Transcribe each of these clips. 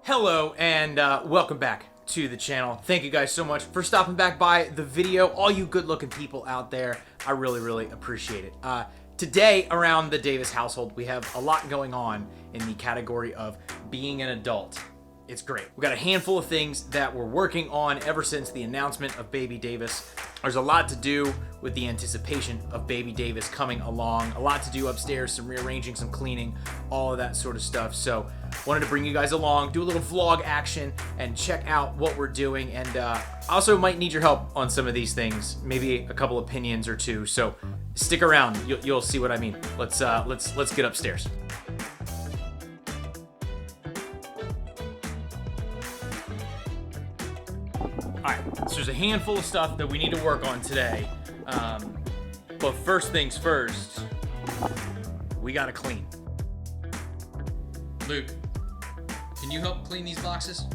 Hello and welcome back to the channel. Thank you guys so much for stopping back by the video. All you good looking people out there, I really appreciate it. Today around the Davis household, we have a lot going on in the category of being an adult. It's great. We've got a handful of things that we're working on ever since the announcement of Baby Davis. There's a lot to do with the anticipation of Baby Davis coming along, a lot to do upstairs, some rearranging, some cleaning, all of that sort of stuff. So wanted to bring you guys along, do a little vlog action, and check out what we're doing. And also might need your help on some of these things, maybe a couple opinions or two. So stick around, you'll see what I mean. Let's get upstairs. Alright, so there's a handful of stuff that we need to work on today. But first things first, we gotta clean. Luke, can you help clean these boxes?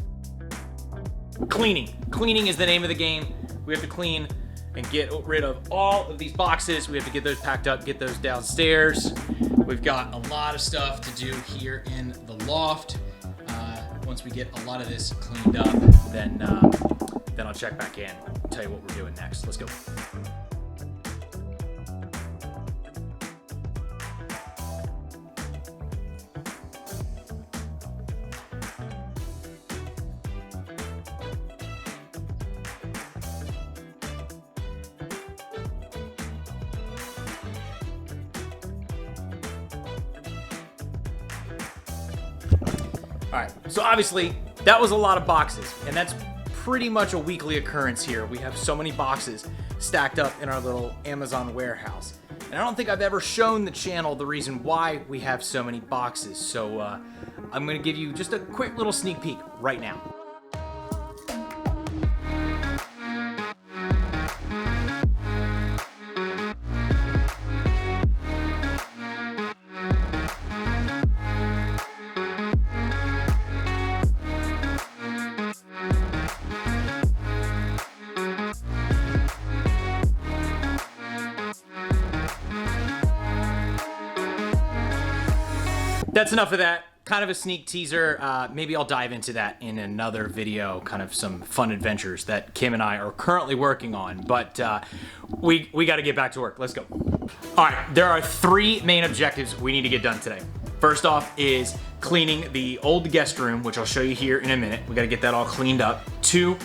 Cleaning. Cleaning is the name of the game. We have to clean and get rid of all of these boxes. We have to get those packed up, get those downstairs. We've got a lot of stuff to do here in the loft. Once we get a lot of this cleaned up, then I'll check back in and tell you what we're doing next. Let's go. All right, so obviously that was a lot of boxes, and that's pretty much a weekly occurrence here. We have so many boxes stacked up in our little Amazon warehouse. And I don't think I've ever shown the channel the reason why we have so many boxes. So I'm gonna give you just a quick little sneak peek right now. That's enough of that. Kind of a sneak teaser. Maybe I'll dive into that in another video, kind of some fun adventures that Kim and I are currently working on. But we got to get back to work. Let's go. All right, there are three main objectives we need to get done today. First off is cleaning the old guest room, which I'll show you here in a minute. We got to get that all cleaned up. Two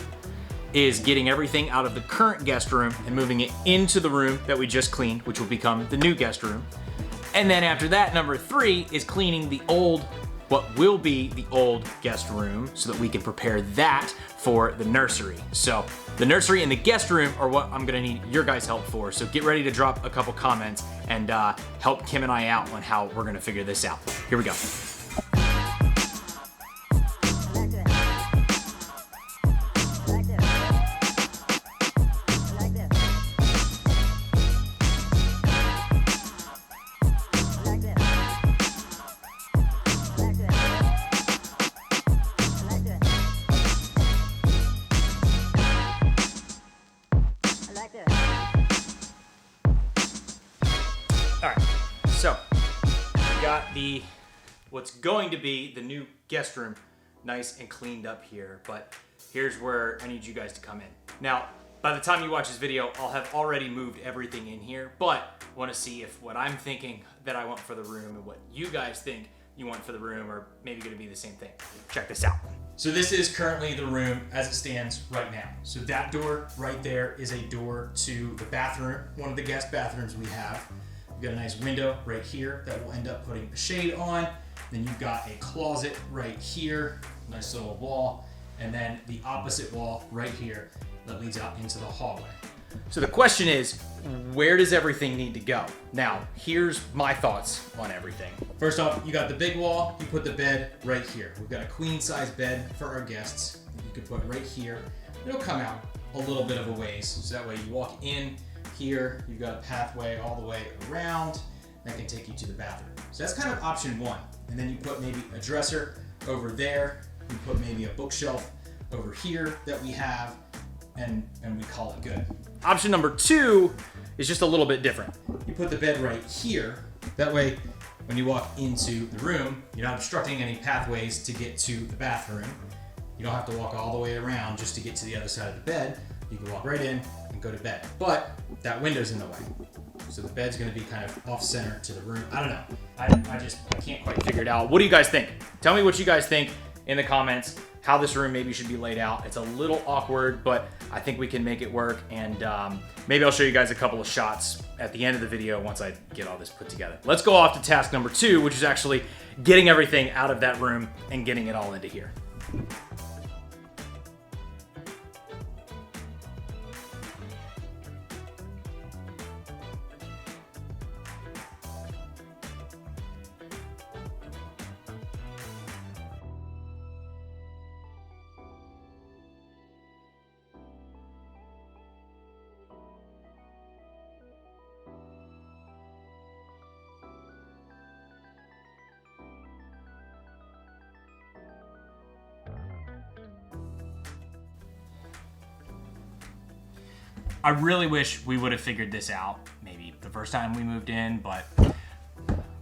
is getting everything out of the current guest room and moving it into the room that we just cleaned, which will become the new guest room. And then after that, number three is cleaning the old, what will be the old guest room, so that we can prepare that for the nursery. So the nursery and the guest room are what I'm gonna need your guys' help for. So get ready to drop a couple comments and help Kim and I out on how we're gonna figure this out. Here we go. All right, so we got what's going to be the new guest room nice and cleaned up here, but here's where I need you guys to come in. Now, by the time you watch this video, I'll have already moved everything in here, but I want to see if what I'm thinking that I want for the room and what you guys think you want for the room are maybe going to be the same thing. Check this out. So this is currently the room as it stands right now. So that door right there is a door to the bathroom, one of the guest bathrooms we have. We've got a nice window right here that we'll end up putting a shade on. Then you've got a closet right here, nice little wall, and then the opposite wall right here that leads out into the hallway. So the question is, where does everything need to go? Now, here's my thoughts on everything. First off, you got the big wall, you put the bed right here. We've got a queen size bed for our guests that you can put right here. It'll come out a little bit of a ways, so that way you walk in here, you've got a pathway all the way around that can take you to the bathroom. So that's kind of option one. And then you put maybe a dresser over there, you put maybe a bookshelf over here that we have, and we call it good. Option number two is just a little bit different. You put the bed right here. That way when you walk into the room, you're not obstructing any pathways to get to the bathroom. You don't have to walk all the way around just to get to the other side of the bed. You can walk right in and go to bed. But that window's in the way. So the bed's gonna be kind of off center to the room. I don't know. I can't quite figure it out. What do you guys think? Tell me what you guys think in the comments, how this room maybe should be laid out. It's a little awkward, but I think we can make it work. And maybe I'll show you guys a couple of shots at the end of the video once I get all this put together. Let's go off to task number 2, which is actually getting everything out of that room and getting it all into here. I really wish we would have figured this out maybe the first time we moved in, but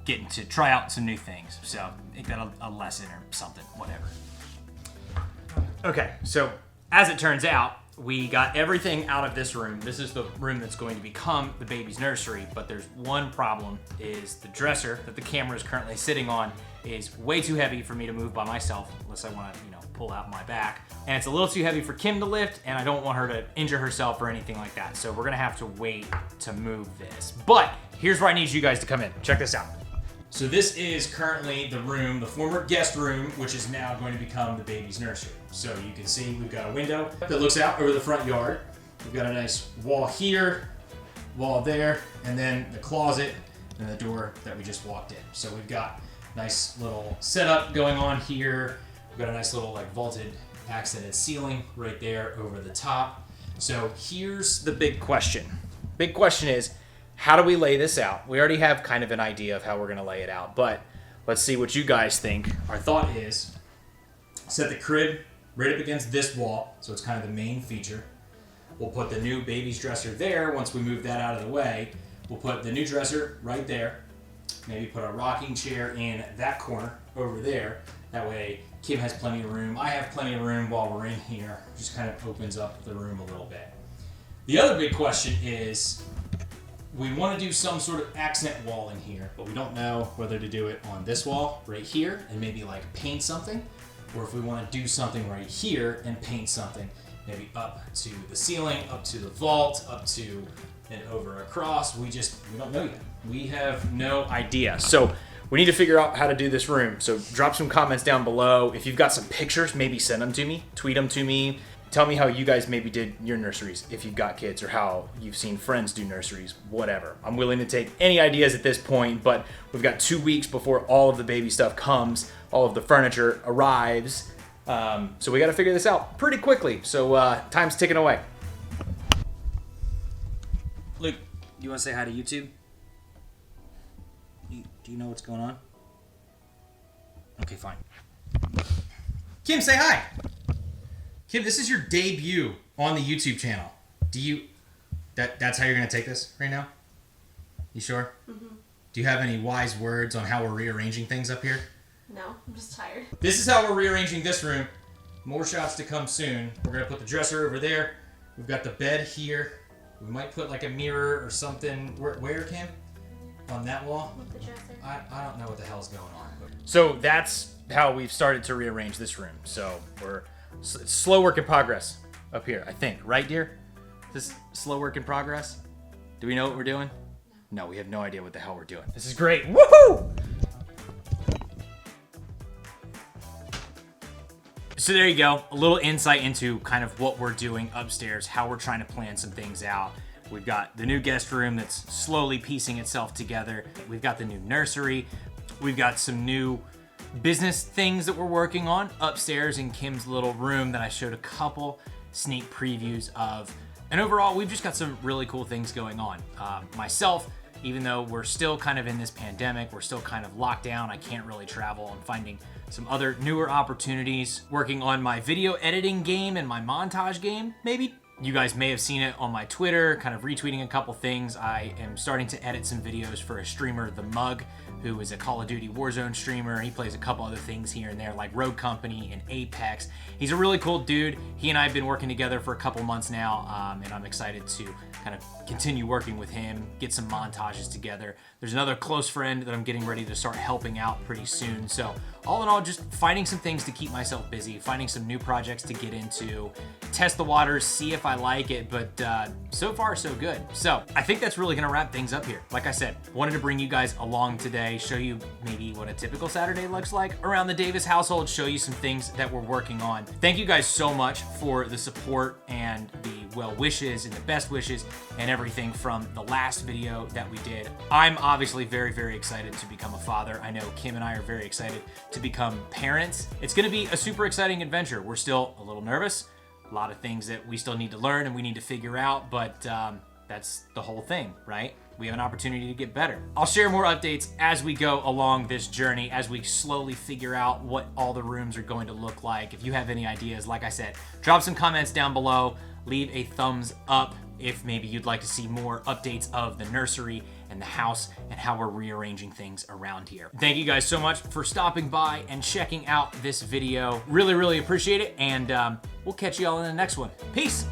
getting to try out some new things. So make that a lesson or something, whatever. Okay, so as it turns out, we got everything out of this room. This is the room that's going to become the baby's nursery, but there's one problem, is the dresser that the camera is currently sitting on is way too heavy for me to move by myself, unless I want to, pull out my back. And it's a little too heavy for Kim to lift, and I don't want her to injure herself or anything like that. So we're gonna have to wait to move this. But here's where I need you guys to come in. Check this out. So this is currently the room, the former guest room, which is now going to become the baby's nursery. So you can see we've got a window that looks out over the front yard. We've got a nice wall here, wall there, and then the closet and the door that we just walked in. So we've got nice little setup going on here. We've got a nice little vaulted accented ceiling right there over the top. So here's the big question. Big question is, how do we lay this out? We already have kind of an idea of how we're gonna lay it out, but let's see what you guys think. Our thought is, set the crib right up against this wall, so it's kind of the main feature. We'll put the new baby's dresser there. Once we move that out of the way, we'll put the new dresser right there. Maybe put a rocking chair in that corner over there. That way Kim has plenty of room. I have plenty of room while we're in here. Just kind of opens up the room a little bit. The other big question is, we want to do some sort of accent wall in here, but we don't know whether to do it on this wall right here and maybe paint something, or if we want to do something right here and paint something, maybe up to the ceiling, up to the vault, up to and over across. We don't know yet. We have no idea. So we need to figure out how to do this room. So drop some comments down below. If you've got some pictures, maybe send them to me, tweet them to me. Tell me how you guys maybe did your nurseries if you've got kids, or how you've seen friends do nurseries, whatever. I'm willing to take any ideas at this point, but we've got 2 weeks before all of the baby stuff comes, all of the furniture arrives. So we got to figure this out pretty quickly. So time's ticking away. Luke, you want to say hi to YouTube? Do you know what's going on? Okay, fine. Kim, say hi. Kim, this is your debut on the YouTube channel. That's how you're going to take this right now? You sure? Mm-hmm. Do you have any wise words on how we're rearranging things up here? No, I'm just tired. This is how we're rearranging this room. More shots to come soon. We're going to put the dresser over there. We've got the bed here. We might put a mirror or something. Where, Kim? On that wall? With the dresser. I don't know what the hell's going on. So that's how we've started to rearrange this room. So it's slow work in progress up here, I think. Right, dear? This slow work in progress? Do we know what we're doing? No, we have no idea what the hell we're doing. This is great. Woohoo! So there you go. A little insight into kind of what we're doing upstairs, how we're trying to plan some things out. We've got the new guest room that's slowly piecing itself together. We've got the new nursery. We've got some new business things that we're working on upstairs in Kim's little room that I showed a couple sneak previews of. And overall, we've just got some really cool things going on. Myself, even though we're still kind of in this pandemic, we're still kind of locked down, I can't really travel. I'm finding some other newer opportunities, working on my video editing game and my montage game, maybe. You guys may have seen it on my Twitter, kind of retweeting a couple things. I am starting to edit some videos for a streamer, The Mug, who is a Call of Duty Warzone streamer. He plays a couple other things here and there, like Rogue Company and Apex. He's a really cool dude. He and I have been working together for a couple months now, and I'm excited to kind of continue working with him, get some montages together. There's another close friend that I'm getting ready to start helping out pretty soon. So all in all, just finding some things to keep myself busy, finding some new projects to get into, test the waters, see if I like it, but so far so good. So I think that's really gonna wrap things up here. Like I said, wanted to bring you guys along today, show you maybe what a typical Saturday looks like around the Davis household, show you some things that we're working on. Thank you guys so much for the support and the well wishes and the best wishes and everything from the last video that we did. I'm obviously very, very excited to become a father. I know Kim and I are very excited to become parents. It's gonna be a super exciting adventure. We're still a little nervous, a lot of things that we still need to learn and we need to figure out, but that's the whole thing, right? We have an opportunity to get better. I'll share more updates as we go along this journey, as we slowly figure out what all the rooms are going to look like. If you have any ideas, like I said, drop some comments down below, leave a thumbs up if maybe you'd like to see more updates of the nursery and the house and how we're rearranging things around here. Thank you guys so much for stopping by and checking out this video. Really, really appreciate it, and we'll catch you all in the next one. Peace.